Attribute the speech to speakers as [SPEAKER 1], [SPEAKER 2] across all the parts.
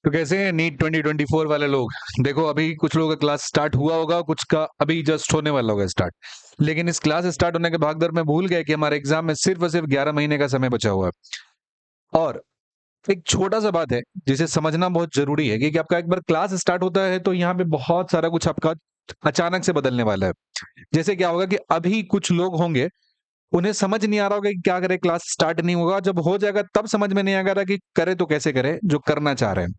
[SPEAKER 1] तो कैसे हैं नीट 2024 वाले लोग। देखो अभी कुछ लोगों का क्लास स्टार्ट हुआ होगा, कुछ का अभी जस्ट होने वाला होगा स्टार्ट। लेकिन इस क्लास स्टार्ट होने के भागदौड़ में भूल गए कि हमारे एग्जाम में सिर्फ और सिर्फ 11 महीने का समय बचा हुआ है। और एक छोटा सा बात है जिसे समझना बहुत जरूरी है कि आपका एक बार क्लास स्टार्ट होता है तो यहाँ पे बहुत सारा कुछ आपका अचानक से बदलने वाला है। जैसे क्या होगा कि अभी कुछ लोग होंगे, उन्हें समझ नहीं आ रहा होगा कि क्या करें, क्लास स्टार्ट नहीं होगा, जब हो जाएगा तब समझ में नहीं आ रहा कि करे तो कैसे करे जो करना चाह रहे हैं।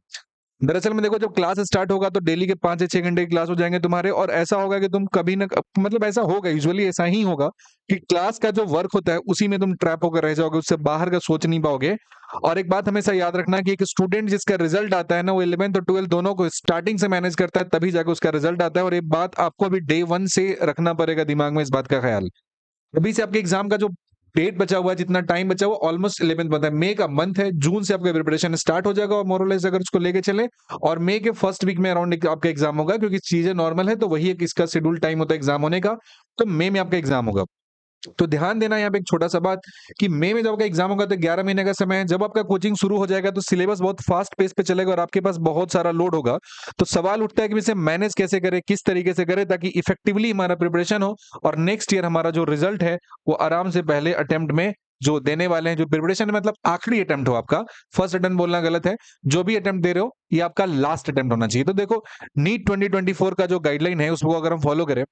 [SPEAKER 1] दरअसल में देखो, जब क्लास स्टार्ट होगा तो डेली के 5 से 6 घंटे की क्लास हो जाएंगे तुम्हारे, और ऐसा होगा कि तुम कभी ना मतलब ऐसा होगा, यूजुअली ऐसा ही होगा कि क्लास का जो वर्क होता है उसी में तुम ट्रैप होकर रह जाओगे, उससे बाहर का सोच नहीं पाओगे। और एक बात हमेशा याद रखना कि एक स्टूडेंट जिसका रिजल्ट आता है ना, वो 11th और 12th दोनों को स्टार्टिंग से मैनेज करता है, तभी जाकर उसका रिजल्ट आता है। और ये बात आपको अभी डे 1 से रखना पड़ेगा दिमाग में, इस बात का ख्याल। अभी से आपके एग्जाम का जो डेट बचा हुआ है, जितना टाइम बचा हुआ, ऑलमोस्ट 11th मंथ है, मई का मंथ है, जून से आपका प्रिपरेशन स्टार्ट हो जाएगा और मोरलेस अगर उसको लेके चले, और मई के फर्स्ट वीक में अराउंड आपका एग्जाम होगा, क्योंकि चीजें नॉर्मल है तो वही एक इसका शेड्यूल टाइम होता है एग्जाम होने का। तो मई में आपका एग्जाम होगा। तो ध्यान देना यहाँ पे एक छोटा सा बात कि मई में जब आपका एग्जाम होगा तो 11 महीने का समय है। जब आपका कोचिंग शुरू हो जाएगा तो सिलेबस बहुत फास्ट पेस पे चलेगा और आपके पास बहुत सारा लोड होगा। तो सवाल उठता है कि इसे मैनेज कैसे करें, किस तरीके से करें ताकि इफेक्टिवली हमारा प्रिपरेशन हो और नेक्स्ट ईयर हमारा जो रिजल्ट है वो आराम से पहले अटेम्प्ट में जो देने वाले हैं, जो प्रिपरेशन मतलब आखिरी अटेम्प्ट हो आपका। फर्स्ट अटेम्प्ट बोलना गलत है, जो भी अटेम्प्ट दे रहे हो ये आपका लास्ट अटेम्प्ट होना चाहिए। तो देखो, नीट 2024 का जो गाइडलाइन है उसको अगर हम फॉलो करें,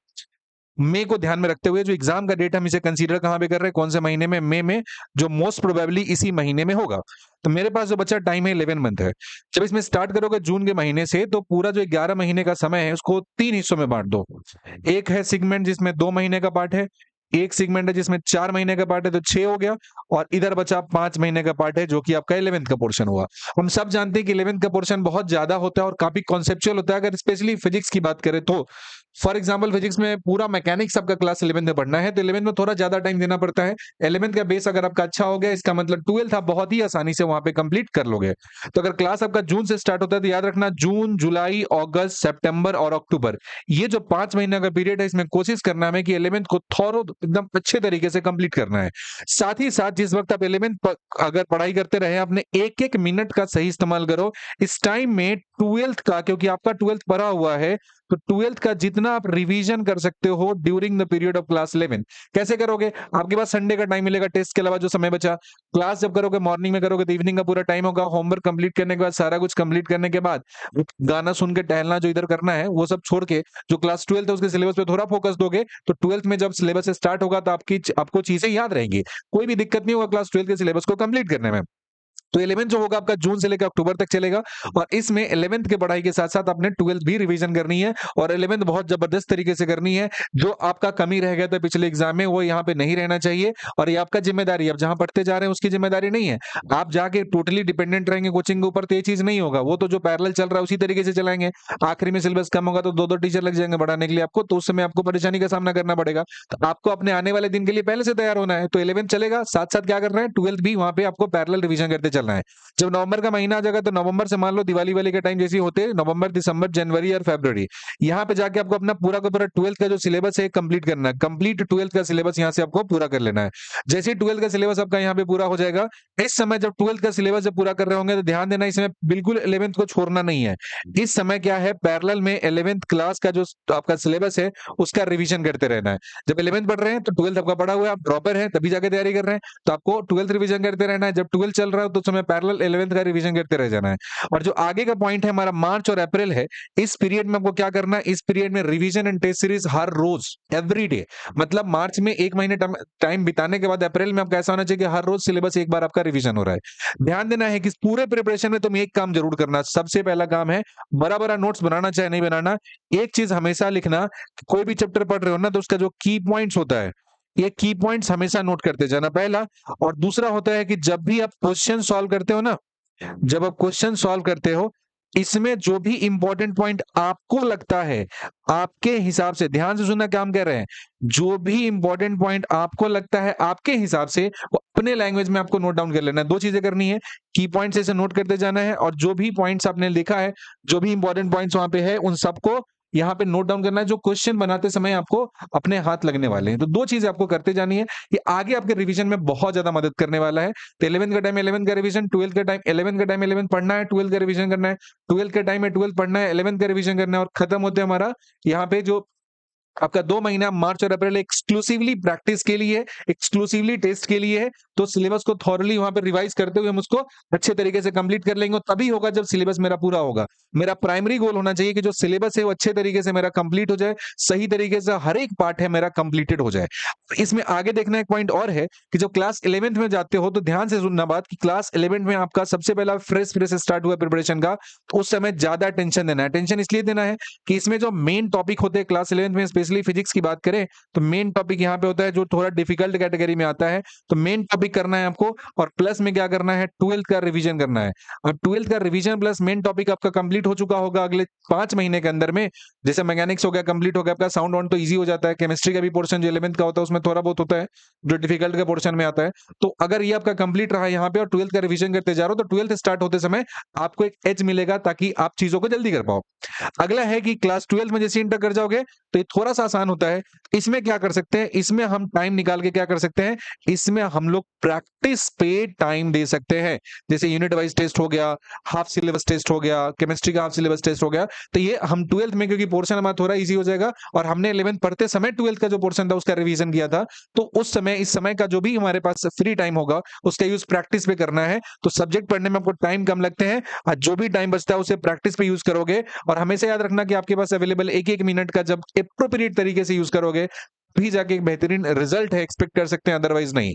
[SPEAKER 1] मई को ध्यान में रखते हुए, जो एग्जाम का डेट हम इसे कंसीडर कहां पे कर रहे हैं, कौन से महीने में, मई में, जो मोस्ट प्रोबेबली इसी महीने में होगा। तो मेरे पास जो बचा टाइम है 11 मंथ है। जब इसमें स्टार्ट करोगे जून के महीने से, तो पूरा जो 11 महीने का समय है उसको 3 हिस्सों में बांट दो। एक है सेगमेंट जिसमें 2 महीने का पार्ट है, एक सेगमेंट है जिसमें 4 महीने का पार्ट है, तो 6 हो गया। और इधर बचा 5 महीने का पार्ट है जो कि आपका 11th का पोर्शन हुआ। हम सब जानते हैं कि 11th का पोर्शन बहुत ज्यादा होता है और काफी कॉन्सेप्चुअल होता है, अगर स्पेशली फिजिक्स की बात करें तो। फॉर एग्जाम्पल, फिजिक्स में पूरा मैकेनिक्स आपका क्लास 11th में पढ़ना है तो 11th में थोड़ा ज्यादा टाइम देना पड़ता है। 11th का बेस अगर आपका अच्छा हो गया, इसका मतलब 12th आप बहुत ही आसानी से वहां पे कंप्लीट कर लोगे। तो अगर क्लास आपका जून से स्टार्ट होता है तो याद रखना, जून, जुलाई, अगस्त, सितंबर और अक्टूबर, ये जो 5 महीने का पीरियड है, इसमें कोशिश करना है कि 11th को थॉरो एकदम अच्छे तरीके से कंप्लीट करना है। साथ ही साथ जिस वक्त आप 11th अगर पढ़ाई करते रहे, आपने एक एक मिनट का सही इस्तेमाल करो। इस टाइम में 12th का, क्योंकि आपका 12th पढ़ा हुआ है, तो 12th का जितना आप रिवीजन कर सकते हो during the period of class 11। कैसे करोगे? आपके पास संडे का टाइम मिलेगा, टेस्ट के अलावा जो समय बचा। क्लास जब करोगे, मॉर्निंग में करोगे तो इवनिंग का पूरा टाइम होगा। होमवर्क कंप्लीट करने के बाद, सारा कुछ कंप्लीट करने के बाद, गाना सुन के टहलना जो इधर करना है वो सब छोड़ के, जो क्लास 12th है उसके सिलेबस पे थोड़ा फोकस दोगे, तो 12th में जब सिलेबस स्टार्ट होगा तो आपको चीजें याद रहेंगी, कोई भी दिक्कत नहीं होगा क्लास 12th के सिलेबस को कंप्लीट करने में। तो 11th जो होगा आपका जून से लेकर अक्टूबर तक चलेगा। और इसमें 11th के पढ़ाई के साथ साथ आपने 12th भी रिवीजन करनी है, और 11th बहुत जबरदस्त तरीके से करनी है। जो आपका कमी रह गया था पिछले एग्जाम में, वो यहाँ पे नहीं रहना चाहिए। और ये आपका जिम्मेदारी, अब जहां पढ़ते जा रहे हैं उसकी जिम्मेदारी नहीं है। आप जाके टोटली डिपेंडेंट रहेंगे कोचिंग के ऊपर तो ये चीज नहीं होगा, वो तो जो पैरेलल चल रहा है उसी तरीके से चलाएंगे। आखिरी में सिलेबस कम होगा तो 2-2 टीचर लग जाएंगे बढ़ाने के लिए आपको, तो उस समय आपको परेशानी का सामना करना पड़ेगा। तो आपको अपने आने वाले दिन के लिए पहले से तैयार होना है। तो 11th चलेगा, साथ साथ क्या करना है, 12th भी वहां पे आपको पैरेलल रिवीजन करते चलना है। जब नवंबर का महीना आ जाएगा तो नवंबर से मान लो दिवाली वाले के टाइम जैसे होते हैं, नवंबर, दिसंबर, जनवरी और फरवरी, यहाँ पे जाके आपको अपना पूरा का पूरा 12th का जो सिलेबस है कंप्लीट करना है। कंप्लीट 12th का सिलेबस यहाँ से आपको पूरा कर लेना है। जैसे ही 12th का सिलेबस आपका यहाँ पे पूरा हो जाएगा, इस समय जब 12th का सिलेबस जब पूरा कर रहे होंगे तो ध्यान देना, इसमें बिल्कुल 11th को छोड़ना नहीं है। इस समय क्या है, पैरेलल में 11th क्लास का जो आपका सिलेबस है उसका रिवीजन करते रहना है। जब 11th पढ़ रहे हैं तो 12th आपका पढ़ा हुआ है, आप ड्रॉपर हैं तभी जाके तैयारी कर रहे हैं, तो आपको 12th रिवीजन करते रहना है। जब 12th चल रहा है तो समय पैरेलल 11th का रिवीजन करते रह जाना है। और जो आगे का पॉइंट है हमारा, मार्च और अप्रैल है, इस पीरियड में आपको क्या करना है, इस पीरियड में रिवीजन एंड टेस्ट सीरीज हर रोज, एवरी डे। मतलब मार्च में 1 महीने टाइम बिताने के बाद अप्रैल में आपका ऐसा होना चाहिए कि हर रोज सिलेबस एक बार आपका रिवीजन हो रहा है। ध्यान देना है कि इस पूरे प्रिपरेशन में तुम एक काम जरूर करना, सबसे पहला काम है, बड़ा बड़ा नोट्स बनाना चाहे नहीं बनाना, एक चीज हमेशा लिखना, कोई भी चैप्टर पढ़ रहे हो ना तो उसका जो की पॉइंट्स होता है, ये की पॉइंट्स हमेशा नोट करते जाना, पहला। और दूसरा होता है कि जब भी आप क्वेश्चन सॉल्व करते हो ना, जब आप क्वेश्चन सॉल्व करते हो, इसमें जो भी इंपॉर्टेंट पॉइंट आपको लगता है, आपके हिसाब से, ध्यान से सुनना क्या हम कह रहे हैं, जो भी इंपॉर्टेंट पॉइंट आपको लगता है आपके हिसाब से, वो अपने लैंग्वेज में आपको नोट डाउन कर लेना है। दो चीजें करनी है, की पॉइंट्स ऐसे नोट करते जाना है, और जो भी पॉइंट्स आपने लिखा है, जो भी इंपॉर्टेंट पॉइंट्स वहां पे है, उन सबको यहाँ पे नोट डाउन करना है, जो क्वेश्चन बनाते समय आपको अपने हाथ लगने वाले हैं। तो 2 चीज़ें आपको करते जानी है, ये आगे आपके रिवीजन में बहुत ज़्यादा मदद करने वाला है। तो 11th का टाइम 11th का रिवीजन, 12th का टाइम 11th का टाइम 11th पढ़ना है, 12th का रिवीजन करना है, 12th का टाइम है 12th पढ़ना है, 11th का रिवीजन करना है और खत्म होते हमारा यहाँ पे जो आपका 2 महीना मार्च और अप्रैल एक्सक्लूसिवली प्रैक्टिस के लिए, एक्सक्लूसिवली टेस्ट के लिए है। तो सिलेबस को थॉरली वहाँ पे रिवाइज करते हुए हम उसको अच्छे तरीके से कंप्लीट कर लेंगे और तभी होगा जब सिलेबस मेरा पूरा होगा। मेरा प्राइमरी गोल होना चाहिए कि जो सिलेबस है वो अच्छे तरीके से मेरा कंप्लीट हो जाए, सही तरीके से हर एक पार्ट है मेरा कंप्लीटेड हो जाए। इसमें आगे देखना एक पॉइंट और है कि जब क्लास 11th में जाते हो तो ध्यान से सुनना बात कि क्लास 11th में आपका सबसे पहला फ्रेश स्टार्ट हुआ प्रिपरेशन का, तो उस समय ज़्यादा टेंशन देना है। टेंशन इसलिए देना है कि इसमें जो मेन टॉपिक होते हैं क्लास 11th में, स्पेशली फिजिक्स की बात करें तो मेन टॉपिक यहाँ पे होता है जो थोड़ा डिफिकल्ट कैटेगरी में आता है। तो मेन टॉपिक करना है आपको और प्लस में क्या करना है, 12th का रिवीजन करना है। और 12th का रिवीजन प्लस मेन टॉपिक आपका कंप्लीट हो चुका होगा अगले 5 महीने के अंदर में। जैसे मैकेनिक्स हो गया, कंप्लीट हो गया आपका, साउंड ऑन तो ईजी हो जाता है। केमिस्ट्री का भी पोर्शन जो 11th का होता है उसमें थोड़ा बहुत होता है जो डिफिकल्ट के पोर्शन में आता है। तो अगर ये आपका कंप्लीट रहा यहाँ पे और 12th का रिवीजन करते जा रहे हो तो 12th स्टार्ट होते समय आपको एक एज मिलेगा ताकि आप चीजों को जल्दी कर पाओ। अगला है कि क्लास 12th में जैसे इंटर कर जाओगे तो ये थोड़ा सा आसान होता है। इसमें क्या कर सकते हैं, इसमें हम टाइम निकाल के क्या कर सकते हैं, इसमें हम लोग प्रैक्टिस पे टाइम दे सकते हैं। जैसे यूनिट वाइज टेस्ट हो गया, हाफ सिलेबस टेस्ट हो गया, केमिस्ट्री का हाफ सिलेबस टेस्ट हो गया। तो ये हम 12th में, क्योंकि पोर्शन हमारा थोड़ा इजी हो जाएगा और हमने 11th पढ़ते समय 12th का जो पोर्शन था उसका रिवीजन किया था, तो उस समय इस समय का जो भी हमारे पास फ्री टाइम होगा उसका यूज प्रैक्टिस पे करना है। तो सब्जेक्ट पढ़ने में आपको टाइम कम लगते हैं और जो भी टाइम बचता है उसे प्रैक्टिस पे यूज करोगे। और हमेशा याद रखना कि आपके पास अवेलेबल एक एक मिनट का जब एप्रोप्रिएट तरीके से यूज करोगे भी जाके एक बेहतरीन रिजल्ट है एक्सपेक्ट कर सकते हैं, अदरवाइज नहीं।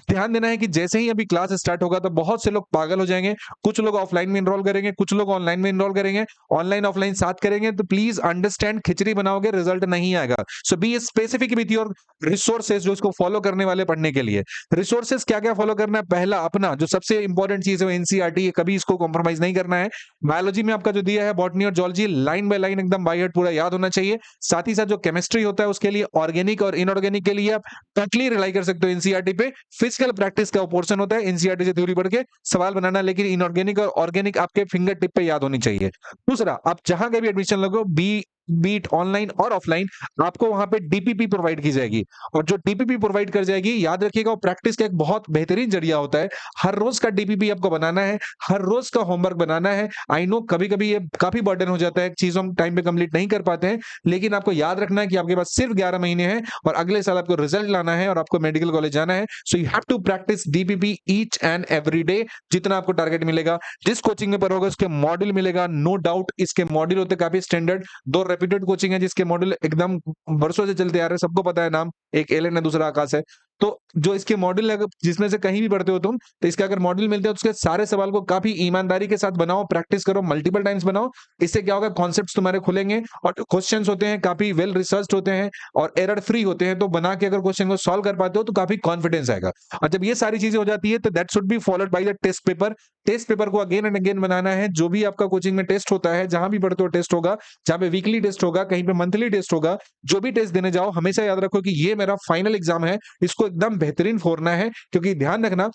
[SPEAKER 1] ध्यान देना है कि जैसे ही अभी क्लास स्टार्ट होगा तो बहुत से लोग पागल हो जाएंगे। कुछ लोग ऑफलाइन में इनरोल करेंगे, कुछ लोग ऑनलाइन में इनरोल करेंगे, ऑनलाइन ऑफलाइन साथ करेंगे। तो प्लीज अंडरस्टैंड, खिचड़ी बनाओगे रिजल्ट नहीं आएगा। So be specific with your resources जो इसको फॉलो करने वाले पढ़ने के लिए। रिसोर्सेज क्या क्या फॉलो करना है, पहला अपना जो सबसे इंपॉर्टेंट चीज है वो एनसीईआरटी है, कभी इसको कॉम्प्रोमाइज नहीं करना है। बायोलॉजी में आपका जो दिया है बॉटनी और जूलॉजी लाइन बाय लाइन एकदम बाय हार्ट पूरा याद होना चाहिए। साथ ही साथ जो केमिस्ट्री होता है उसके लिए ऑर्गेनिक और इनऑर्गेनिक के लिए आप टोटली रिलाई कर सकते हो एनसीईआरटी पे। फिजिकल प्रैक्टिस का पोर्शन होता है एनसीईआरटी से थ्योरी पढ़ के सवाल बनाना, लेकिन इनऑर्गेनिक और ऑर्गेनिक आपके फिंगर टिप पे याद होनी चाहिए। दूसरा, आप जहां का भी एडमिशन लगो, बीट ऑनलाइन और ऑफलाइन, आपको वहां पे डीपीपी प्रोवाइड की जाएगी। और जो डीपीपी प्रोवाइड कर जाएगी, याद रखिएगा, वो प्रैक्टिस का एक बहुत बेहतरीन जरिया होता है। हर रोज का डीपीपी आपको बनाना है, हर रोज का होमवर्क बनाना है। आई नो कभी कभी ये काफी बर्डन हो जाता है, चीजों हम टाइम पे कंप्लीट नहीं कर पाते हैं, लेकिन आपको याद रखना है कि आपके पास सिर्फ 11 महीने हैं और अगले साल आपको रिजल्ट लाना है और आपको मेडिकल कॉलेज जाना है। So you have to practice DPP each and every day, जितना आपको टारगेट मिलेगा। जिस कोचिंग में पढ़ोगे उसके मॉड्यूल मिलेगा, नो डाउट इसके मॉड्यूल होते काफी स्टैंडर्ड। 2 रेप्यूटेड कोचिंग है जिसके मॉड्यूल एकदम वर्षों से चलते आ रहे हैं, सबको पता है नाम, एक एलन है दूसरा आकाश है। तो जो इसके मॉड्यूल है, जिसमें से कहीं भी पढ़ते हो तुम, तो इसके अगर मॉड्यूल मिलते हैं तो उसके सारे सवाल को काफी ईमानदारी के साथ बनाओ, प्रैक्टिस करो, मल्टीपल टाइम्स बनाओ। इससे क्या होगा, कॉन्सेप्ट्स तुम्हारे खुलेंगे और क्वेश्चंस होते हैं काफी वेल रिसर्च्ड होते हैं और एरर फ्री होते हैं। तो बना के अगर क्वेश्चन को सॉल्व कर पाते हो तो काफी कॉन्फिडेंस आएगा। और जब ये सारी चीजें हो जाती है तो that should be followed by the test paper. Test paper को अगेन एंड अगेन बनाना है। जो भी आपका कोचिंग में टेस्ट होता है, जहां भी पढ़ते हो टेस्ट होगा, जहां पे वीकली टेस्ट होगा, कहीं पे मंथली टेस्ट होगा, जो भी टेस्ट देने जाओ हमेशा याद रखो कि ये मेरा फाइनल एग्जाम है, इसको एकदम बेहतरीन फोड़ना है। क्योंकि ध्यान रखना,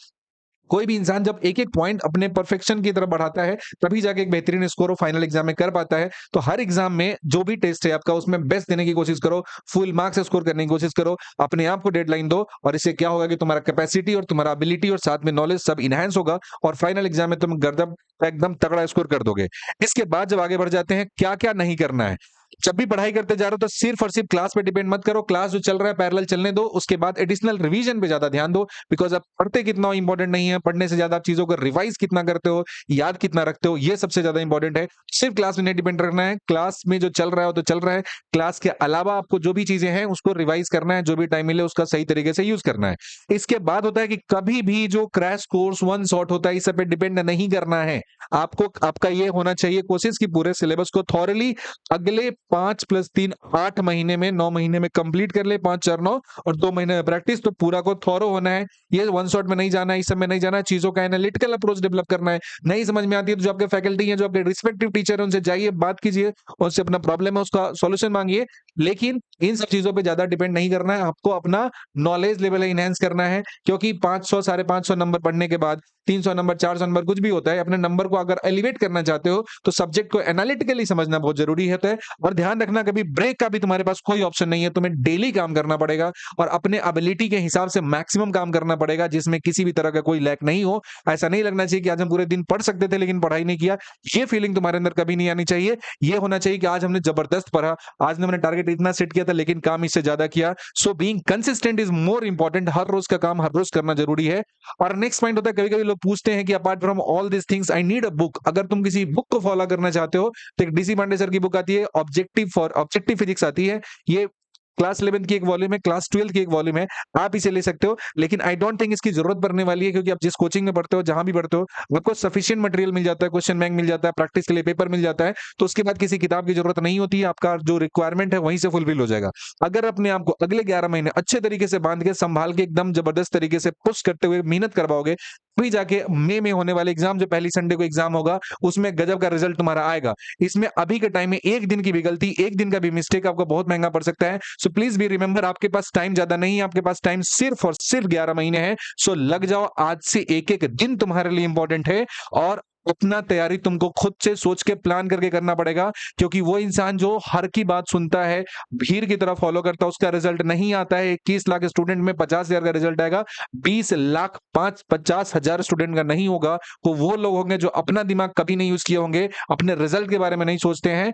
[SPEAKER 1] कोई भी इंसान जब एक एक पॉइंट अपने परफेक्शन की तरफ बढ़ाता है तभी जाके एक बेहतरीन स्कोर फाइनल एग्जाम में कर पाता है। तो हर एग्जाम में जो भी टेस्ट है आपका, उसमें बेस्ट देने की कोशिश करो, फुल मार्क्स स्कोर करने की कोशिश करो, अपने आप को डेडलाइन दो। और इससे क्या होगा कि तुम्हारा कैपेसिटी और तुम्हारा एबिलिटी और साथ में नॉलेज सब इनहेंस होगा और फाइनल एग्जाम में तुम गर्दम एकदम तगड़ा स्कोर कर दोगे। इसके बाद जब आगे बढ़ जाते हैं, क्या क्या नहीं करना है। जब भी पढ़ाई करते जा रहे हो तो सिर्फ और सिर्फ क्लास पे डिपेंड मत करो। क्लास जो चल रहा है पैरेलल चलने दो, उसके बाद एडिशनल रिवीजन पे ज्यादा ध्यान दो। बिकॉज आप पढ़ते कितना इंपॉर्टेंट नहीं है, पढ़ने से ज्यादा आप चीजों को रिवाइज कितना करते हो, याद कितना रखते हो, ये सबसे ज्यादा इंपॉर्टेंट है। सिर्फ क्लास में नहीं डिपेंड रखना है, क्लास में जो चल रहा है वो तो चल रहा है, क्लास के अलावा आपको जो भी चीजें हैं उसको रिवाइज करना है, जो भी टाइम मिले उसका सही तरीके से यूज करना है। इसके बाद होता है कि कभी भी जो क्रैश कोर्स वन शॉट होता है, इस सब पे डिपेंड नहीं करना है। आपको आपका ये होना चाहिए कोशिश कि पूरे सिलेबस को थॉरली अगले 5+3 8 महीने में, 9 महीने में कंप्लीट कर ले। 5 4 9 और 2 महीने में प्रैक्टिस। तो पूरा को थॉरो होना है, ये वन शॉट में नहीं जाना है, इस सब में नहीं जाना है। चीजों का एनालिटिकल अप्रोच डेवलप करना है। नहीं समझ में आती है तो जो आपके फैकल्टी हैं, जो आपके रिस्पेक्टिव टीचर है, उनसे जाइए, बात कीजिए, उनसे अपना प्रॉब्लम है उसका सॉल्यूशन मांगिए। लेकिन इन सब चीजों पे ज्यादा डिपेंड नहीं करना है, आपको अपना नॉलेज लेवल इनहेंस करना है। क्योंकि 500 550 नंबर पढ़ने के बाद 300 नंबर 400 नंबर कुछ भी होता है, अपने नंबर को अगर एलिवेट करना चाहते हो तो सब्जेक्ट को एनालिटिकली समझना बहुत जरूरी होता है। और ध्यान रखना कभी ब्रेक का भी तुम्हारे पास कोई ऑप्शन नहीं है, तुम्हें डेली काम करना पड़ेगा और अपने एबिलिटी के हिसाब से मैक्सिमम काम करना पड़ेगा, जिसमें किसी भी तरह का कोई लैक नहीं हो। ऐसा नहीं लगना चाहिए कि आज हम पूरे दिन पढ़ सकते थे लेकिन पढ़ाई नहीं किया, ये फीलिंग तुम्हारे अंदर कभी नहीं आनी चाहिए। ये होना चाहिए कि आज हमने जबरदस्त पढ़ा, आज हमने टारगेट इतना सेट किया था लेकिन काम इससे ज्यादा किया। So being consistent is more important. हर रोज का काम हर रोज करना जरूरी है। और नेक्स्ट पॉइंट होता है, कभी-कभी लोग पूछते हैं कि apart from all this things I need a book. अगर तुम किसी बुक को फॉलो करना चाहते हो तो एक डीसी पांडे सर की बुक आती है, ऑब्जेक्टिव फिजिक्स आती है। ये क्लास 11 की एक वॉल्यूम है, क्लास 12 की एक वॉल्यूम है, आप इसे ले सकते हो। लेकिन आई डोंट थिंक इसकी जरूरत पड़ने वाली है, क्योंकि आप जिस कोचिंग में पढ़ते हो, जहां भी पढ़ते हो, आपको सफिशिएंट मटेरियल मिल जाता है, क्वेश्चन बैंक मिल जाता है, प्रैक्टिस के लिए पेपर मिल जाता है। तो उसके बाद किसी किताब की जरूरत नहीं होती है, आपका जो रिक्वायरमेंट है वहीं से फुलफिल हो जाएगा। अगर अपने आप को अगले 11 महीने अच्छे तरीके से बांध के संभाल के एकदम जबरदस्त तरीके से पुश करते हुए मेहनत करवाओगे, तभी जाके मई में होने वाले एग्जाम, जो पहली संडे को एग्जाम होगा, उसमें गजब का रिजल्ट तुम्हारा आएगा। इसमें अभी के टाइम में एक दिन की भी गलती, एक दिन का भी मिस्टेक आपको बहुत महंगा पड़ सकता है। सो प्लीज बी रिमेंबर, आपके पास टाइम ज्यादा नहीं है, आपके पास टाइम सिर्फ और सिर्फ 11 महीने है। सो लग जाओ, आज से एक एक दिन तुम्हारे लिए इंपॉर्टेंट है। और अपना तैयारी तुमको खुद से सोच के प्लान करके करना पड़ेगा, क्योंकि वो इंसान जो हर की बात सुनता है, भीड़ की तरह फॉलो करता है, उसका रिजल्ट नहीं आता है। 21 लाख स्टूडेंट में 50,000 का रिजल्ट आएगा, 20 लाख 50,000 स्टूडेंट का नहीं होगा। तो वो लोग होंगे जो अपना दिमाग कभी नहीं यूज किए होंगे, अपने रिजल्ट के बारे में नहीं सोचते हैं।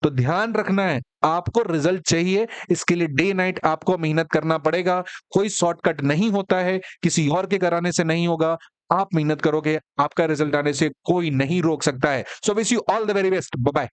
[SPEAKER 1] तो ध्यान रखना है, आपको रिजल्ट चाहिए, इसके लिए डे नाइट आपको मेहनत करना पड़ेगा। कोई शॉर्टकट नहीं होता है, किसी और के कराने से नहीं होगा। आप मेहनत करोगे, आपका रिजल्ट आने से कोई नहीं रोक सकता है। So wish you all the very best. Bye bye.